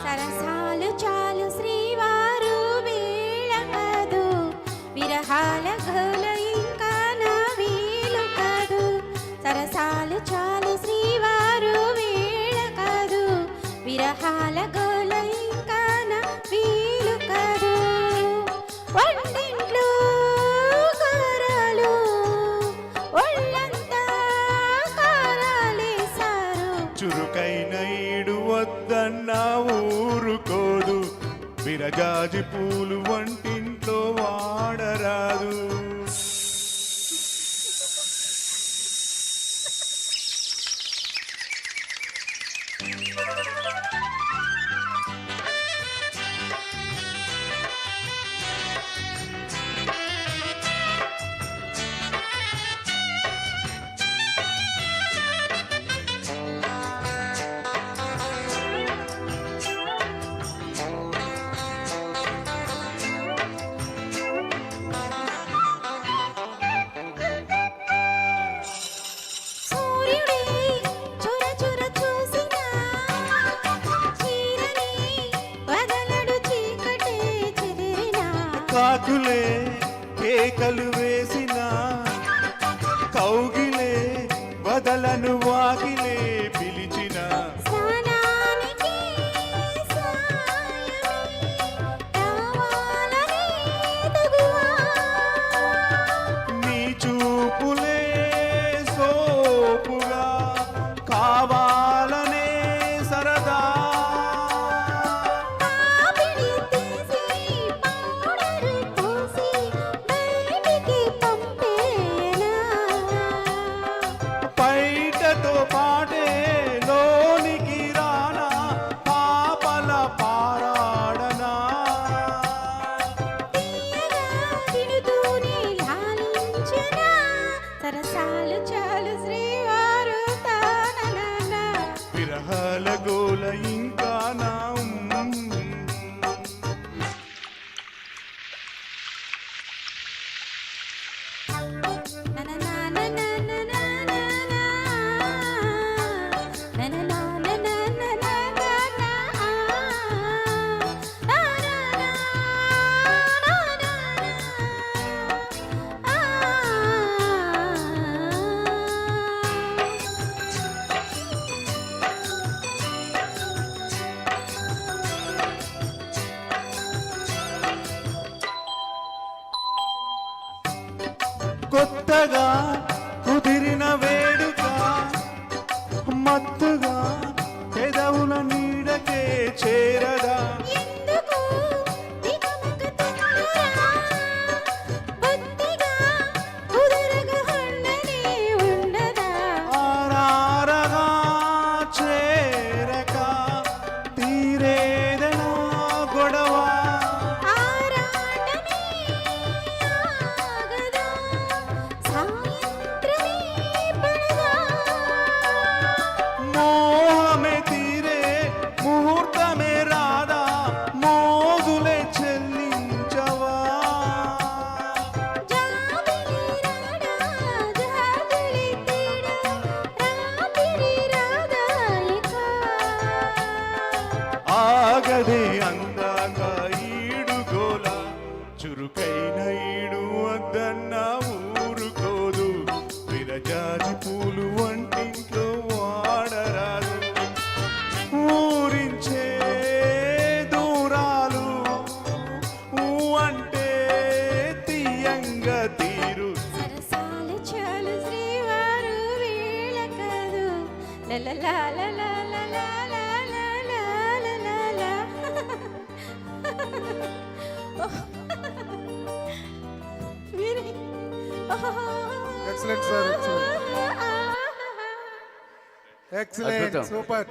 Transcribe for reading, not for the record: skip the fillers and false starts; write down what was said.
సరసాలు చాలు శ్రీవారు వీళ్ళకదు, విరహాల గోల ఇంకా నా వీలు కాదు. సరసాలు చాలు శ్రీవారు వీళ్ళకదు, విరహాల గోల ఇంకా నా వీలు కాదు. వంటింట్లో కారాలు ఒళ్ళంతా కారాలేశారు. చురుకైన ఈడు వద్దన్న ఊరుకోదు, విరజాజి పూలు వంటింట్లో వాడరాదు. కాకులే కేకలు వేసిన కౌగిలే వదలను వాకిలే పిలిచిన నీ చూపులే సోపుగా కావాలనే సరదా పాటే లోనికి రానా పాపల పారాడనా సరసాలు చాలు శ్రీవారు తాననా విరహాల గోల ఇంకా నా కొత్తగా కుదిరిన వేడుక మత్తుగా పెదవుల నీడకే చేరదా ఆరారగా చేరక తీరేదనా గొడవ మోహమే తీరే ముహూర్తమే రాదా మోజులే చెల్లించవా ఆగదే అందాక ఈడు గోల చురుకైన ఈడు వద్దన్న ఊరుకోదు విరజాజి పూలు వంటింట్లో వాడరాదు ఊరించే దూరాలు అంటే తీయంగా తీరు సరసాలు చాలు శ్రీవారు వీళ్ళకదు Excellent, sir. Excellent. Excellent. Super.